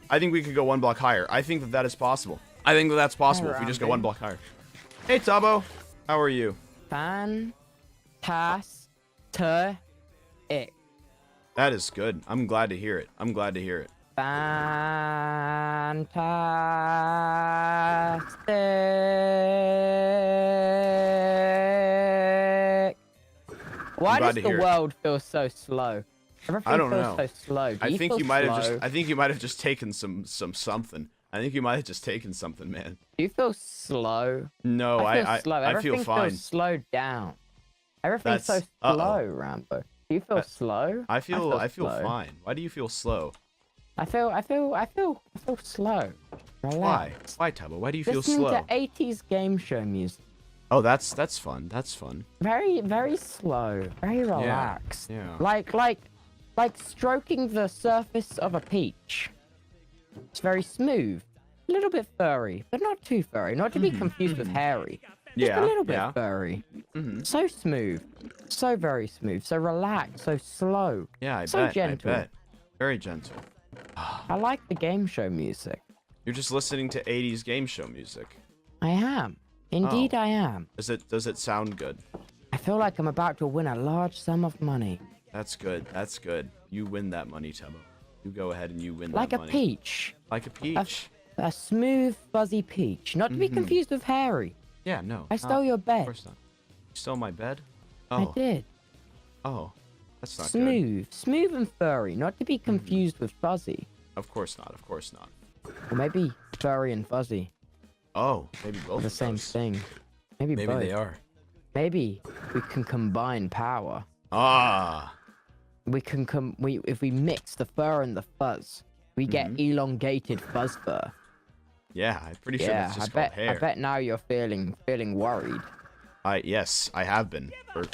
I think we could go 1 block higher. I think that is possible. I think that's possible if we just go 1 block higher. Hey, Tubbo. How are you? Fantastic. That is good. I'm glad to hear it. I'm glad to hear it. Fantastic. Why does the world feel so slow? Everything I don't feels know. so slow. I think you might have just taken some something. I think you might have just taken something, man. Do you feel slow? No, I feel fine. Everything feels slowed down. Everything's so slow, Rambo. Do you feel slow? I feel fine. Why do you feel slow? I feel slow. Relax. Why, Tubbo? Why do you feel Listening slow? to 80s game show music. Oh, that's fun. That's fun. Very slow. Very relaxed. Yeah. Like stroking the surface of a peach. It's very smooth. A little bit furry, but not too furry. Not to be confused with hairy. Just a little bit furry. So smooth. So very smooth. So relaxed. So slow. Yeah, so gentle. I bet. Very gentle. I like the game show music. You're just listening to 80s game show music. I am. Indeed, I am. Does it sound good? I feel like I'm about to win a large sum of money. That's good. That's good. You win that money, Tubbo. You go ahead and you win like that money. Like a peach. Like a peach. A smooth, fuzzy peach. Not to be confused with hairy. Yeah, no. I stole your bed. Of course not. You stole my bed? I did. Oh, that's not good. Smooth and furry. Not to be confused with fuzzy. Of course not. Of course not. Or maybe furry and fuzzy. Oh, maybe both. The same thing. Maybe both. They are. Maybe we can combine power. Ah. We can if we mix the fur and the fuzz, we get elongated fuzz fur. Yeah, I'm pretty sure that's just called hair. I bet now you're feeling worried. Yes, I have been for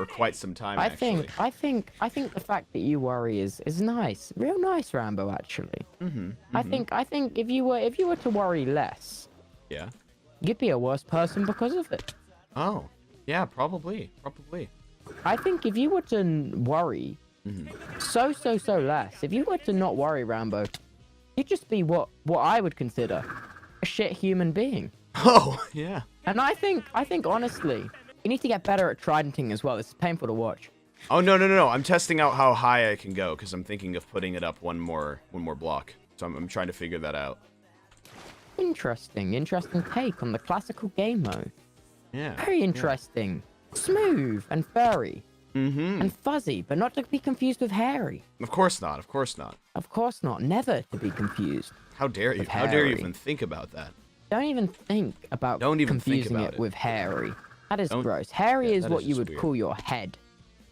quite some time. I think the fact that you worry is nice, real nice, Rambo. Actually, I think if you were to worry less, you'd be a worse person because of it. Oh, yeah, probably. I think if you were to worry so less, if you were to not worry, Rambo, you'd just be what I would consider a shit human being. Oh, yeah. And I think honestly, you need to get better at tridenting as well. It's painful to watch. Oh, no. I'm testing out how high I can go because I'm thinking of putting it up one more block. So I'm trying to figure that out. Interesting take on the classical game mode. Yeah. Very interesting. Yeah. Smooth and furry. And fuzzy, but not to be confused with hairy. Of course not. Of course not. Never to be confused. How dare you? How dare you even think about that? Don't even think about confusing it with hairy. That is gross. Hairy is what you would call your head.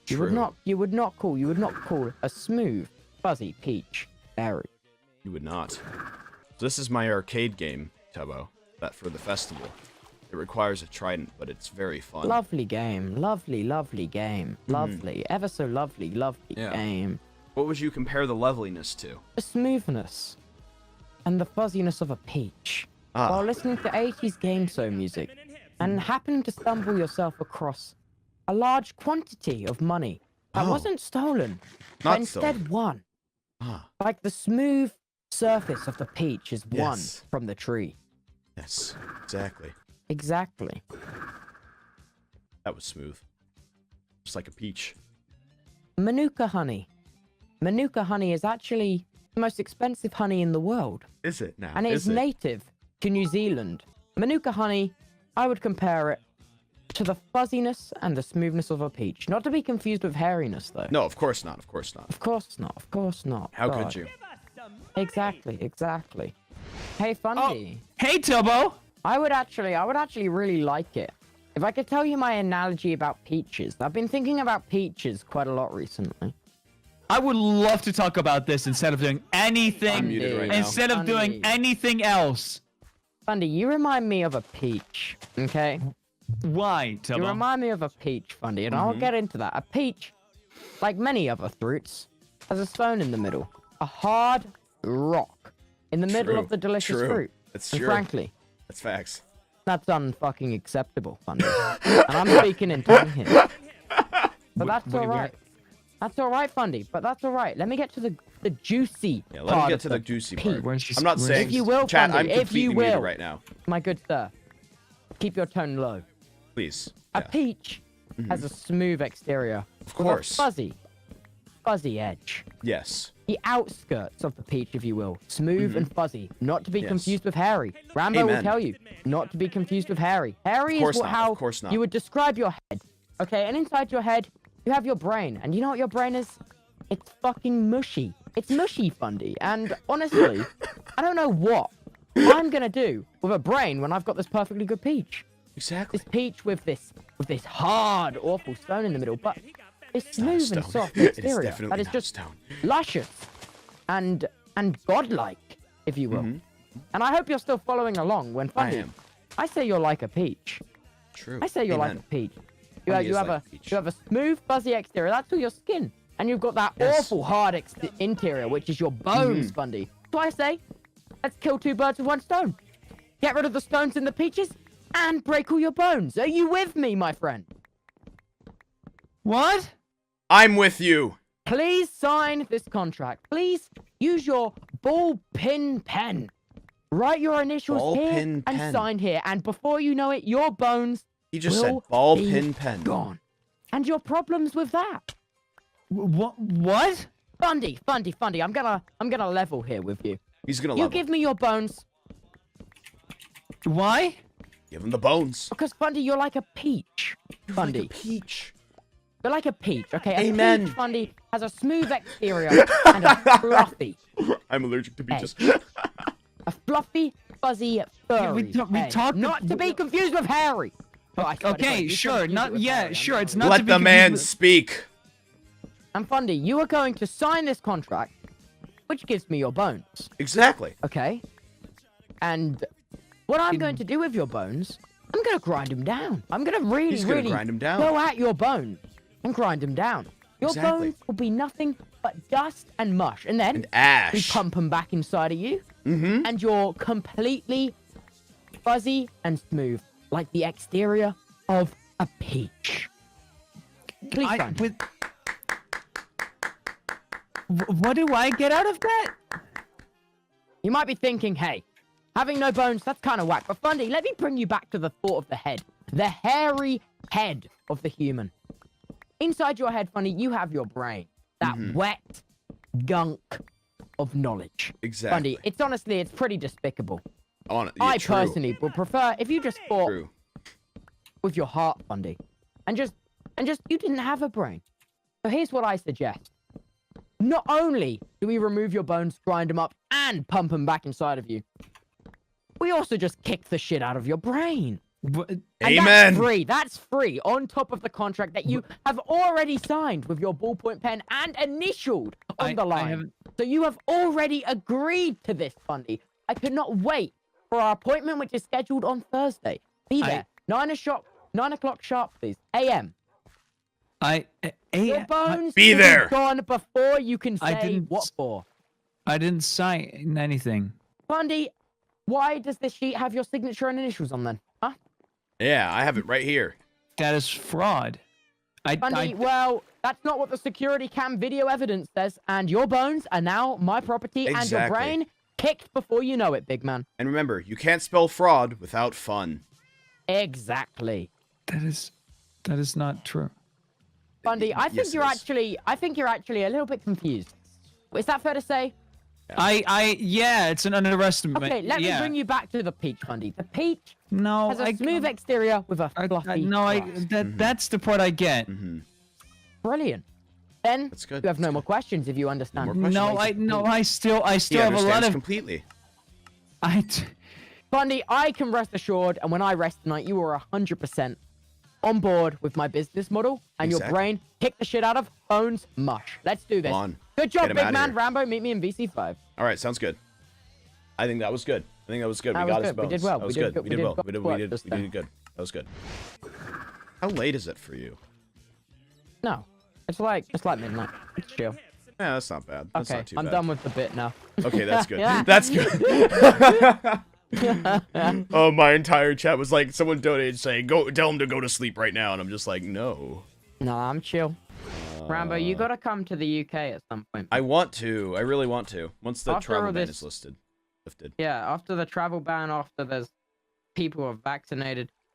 You would not call a smooth, fuzzy peach hairy. You would not. So this is my arcade game, Tubbo, that for the festival. It requires a trident, but it's very fun. Lovely game. Lovely game. Lovely. Ever so lovely game. What would you compare the loveliness to? The smoothness and the fuzziness of a peach. While listening to 80s game show music and happening to stumble yourself across a large quantity of money that wasn't stolen, but instead won. Like the smooth surface of the peach is won from the tree. Yes, exactly. Exactly. That was smooth. Just like a peach. Manuka honey. Manuka honey is actually the most expensive honey in the world. Is it now? And it is native to New Zealand. Manuka honey, I would compare it to the fuzziness and the smoothness of a peach. Not to be confused with hairiness, though. No, of course not. How could you? Exactly. Hey, Fundy. Oh, hey, Tubbo. I would actually really like it if I could tell you my analogy about peaches. I've been thinking about peaches quite a lot recently. I would love to talk about this instead of doing anything. I'm muted right now. Instead of doing anything else. Fundy, you remind me of a peach, okay? Why, Tubbo? You remind me of a peach, Fundy, and I'll get into that. A peach, like many other fruits, has a stone in the middle. A hard rock in the middle of the delicious fruit. That's true. And frankly, that's facts. That's unfucking acceptable, Fundy. And I'm speaking in tongue here. But that's alright. That's all right, Fundy, but that's all right. Let me get to the juicy Yeah, let me get to the juicy part. peach. I'm not saying, If you will, chat, Fundy, I'm if you completely muted will. right now. My good sir, keep your tone low. Please. A Yeah. peach has a smooth exterior. Of course. With a fuzzy edge. Yes. The outskirts of the peach, if you will. Smooth and fuzzy. Not to be Yes. confused with hairy. Rambo will Amen. tell you. Not to be confused with hairy. Hairy course is not, how of course not. you would describe your head. Okay, and inside your head, you have your brain. And you know what your brain is? It's fucking mushy. It's mushy, Fundy. And honestly, I don't know what I'm gonna do with a brain when I've got this perfectly good peach. Exactly. This peach with this hard, awful stone in the middle, but it's smooth and stone. soft It is exterior definitely that is not just stone. luscious and godlike, if you will. And I hope you're still following along when Fundy. am. I say you're like a peach. True. I say you're like Amen. a peach. Fundy You is have like a a peach. you have a smooth, fuzzy exterior. That's all your skin, and you've got that Yes. awful hard interior, which is your bones, Fundy. So I say, let's kill two birds with one stone. Get rid of the stones in the peaches and break all your bones. Are you with me, my friend? What? I'm with you. Please sign this contract. Please use your ball pin pen. Write your initials Ball here pin and pen. sign here. And before you know it, your bones He just said will ball be pin pen. gone. And your problems with that. What? What? Fundy. I'm gonna level here with you. He's gonna You love give me your bones Why? Give him the bones. because Fundy, you're like a peach. Fundy, Like a peach. you're like a peach. Okay, a Amen. peach, Fundy, has a smooth exterior and a fluffy, I'm allergic to peaches. a fluffy, fuzzy, furry. we head. talked- Not to be confused with hairy. Oh, I swear to God, Okay, you sure. confused it Not with yeah, hairy. sure. I'm It's not- not. to Let be the man confused speak. And Fundy, you are going to sign this contract, which gives me your bones. Exactly. Okay? And what I'm going to do with your bones, I'm going to grind them down. I'm going to He's gonna really grind 'em down. go at your bones and grind them down. Your Exactly. bones will be nothing but dust and mush. And then And we ash. pump them back inside of you. And you're completely fuzzy and smooth, like the exterior of a peach. Please with- sign. What do I get out of that? You might be thinking, hey, having no bones, that's kind of whack. But Fundy, let me bring you back to the thought of the head. The hairy head of the human. Inside your head, Fundy, you have your brain. That wet gunk of knowledge. Exactly. Fundy, it's honestly, it's pretty despicable. Yeah, I true. personally would prefer if you just fought True. with your heart, Fundy. And just, you didn't have a brain. So here's what I suggest. Not only do we remove your bones, grind them up, and pump them back inside of you, we also just kick the shit out of your brain. What? And Amen. That's free on top of the contract that you have already signed with your ballpoint pen and initialed on the I line. haven't- So you have already agreed to this, Fundy. I could not wait for our appointment, which is scheduled on Thursday. Be there. 9 o'clock sharp, please. AM. Your bones Be will there. gone before you can I say didn't what for. I didn't sign anything. Fundy, why does this sheet have your signature and initials on then? Huh? Yeah, I have it right here. That is fraud. Fundy, well, that's not what the security cam video evidence says, and your bones are now my property and your Exactly. brain kicked before you know it, big man. And remember, you can't spell fraud without fun. Exactly. that is not true. Fundy, I think Yes, it you're is. actually a little bit confused. Is that fair to say? Yeah, it's an underestimate. Okay, let me yeah. bring you back to the peach, Fundy. The peach No, has a smooth exterior with a fluffy crust. that's the part I get. Brilliant. Then That's good, you have that's no more questions if you understand. more questions. I still He have a lot understands of completely. Fundy, I can rest assured, and when I rest tonight, you are 100% on board with my business model, and your Exactly. brain kick the shit out of bones mush. Let's do this. Come on. Good job, Get him big outta man. here. Rambo, meet me in VC5. All right, sounds good. I think that was good. We That got was his good. bones. We did well. That was We did good. good- We did we well. did We did work we this did time. good. That was good. How late is it for you? No, it's like midnight. It's chill. Yeah, that's not bad. That's Okay, not too I'm bad. done with the bit now. Okay, that's good. Yeah. That's good. Oh, my entire chat was like, someone donated saying, "Go, tell him to go to sleep right now," and I'm just like, no. No, I'm chill. Rambo, you gotta come to the UK at some point. I want to. I really want to. Once the After travel all ban this- is lifted. Yeah, after the travel ban, after there's people are vaccinated,